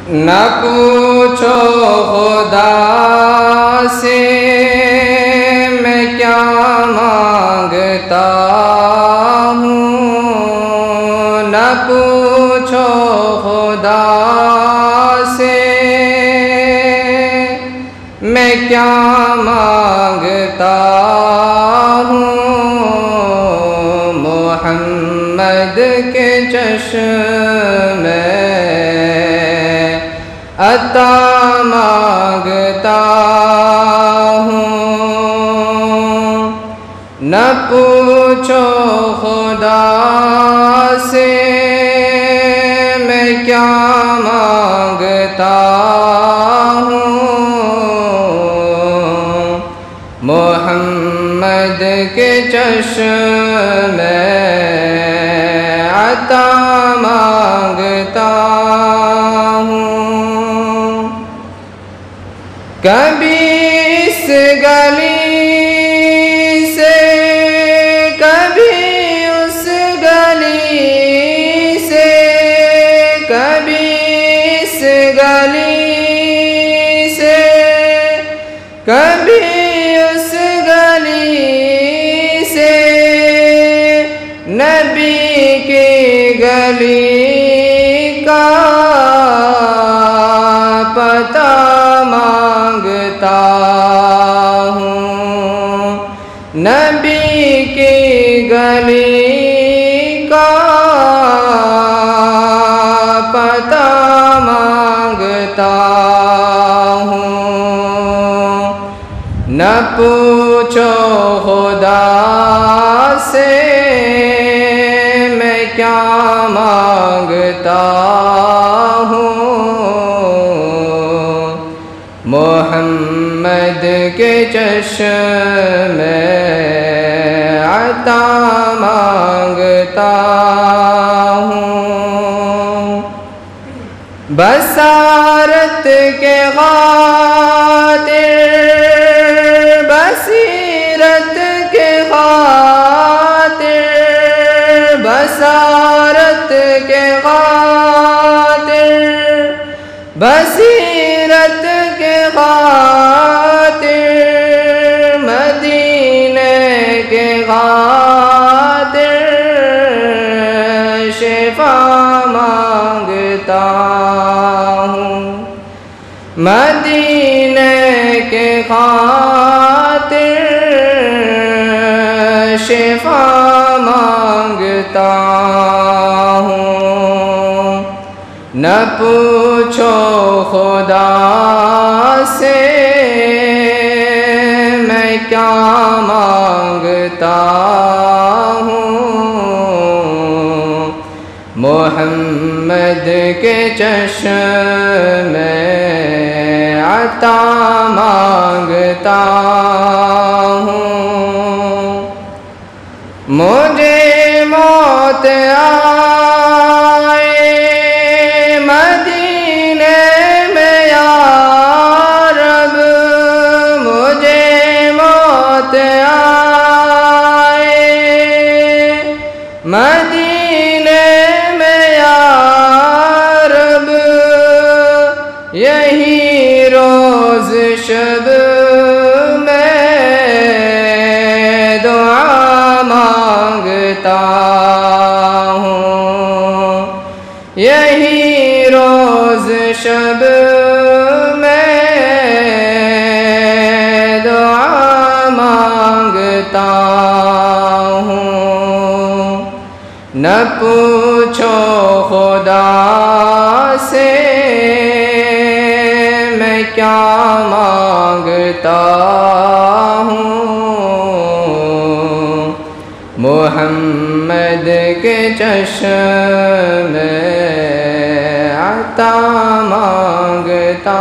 न पूछो खुदा से मैं क्या मांगता हूँ, न पूछो खुदा से मैं क्या मांगता हूँ। मोहम्मद के चश्मे अता मांगता हूँ। न पूछो खुदा से मैं क्या मांगता हूँ। मोहम्मद के चश्मे अता मांगता हूँ। कभी इस गली से कभी उस गली से, कभी इस गली से कभी उस गली से, नबी की गली का पता मांगता हूँ। नबी की गली का पता मांगता हूँ। न पूछो खुदा से मैं क्या मांगता हूँ। मोहम्मद के चश्मे अता मांगता हूँ। बसारत के खातिर, बसीरत के खातिर, बसारत के खातिर, बसीरत के खातिर, मदीने के खातिर शिफा मांगता हूँ। मदीने के खातिर शिफा मांगता हूँ। न पूछो खुदा से मैं क्या मांगता हूँ। मोहम्मद के चश्मे अता मांगता हूँ। मुझे मौत आए मदीने में या रब, मुझे मौत आए मदीने में या रब, यही रोज शब में दुआ मांगता हूँ। यही रोज शब में दुआ मांगता हूँ। न पूछो खुदा से मैं क्या मांगता हूँ। मोहम्मद के चश्मे अता मांगता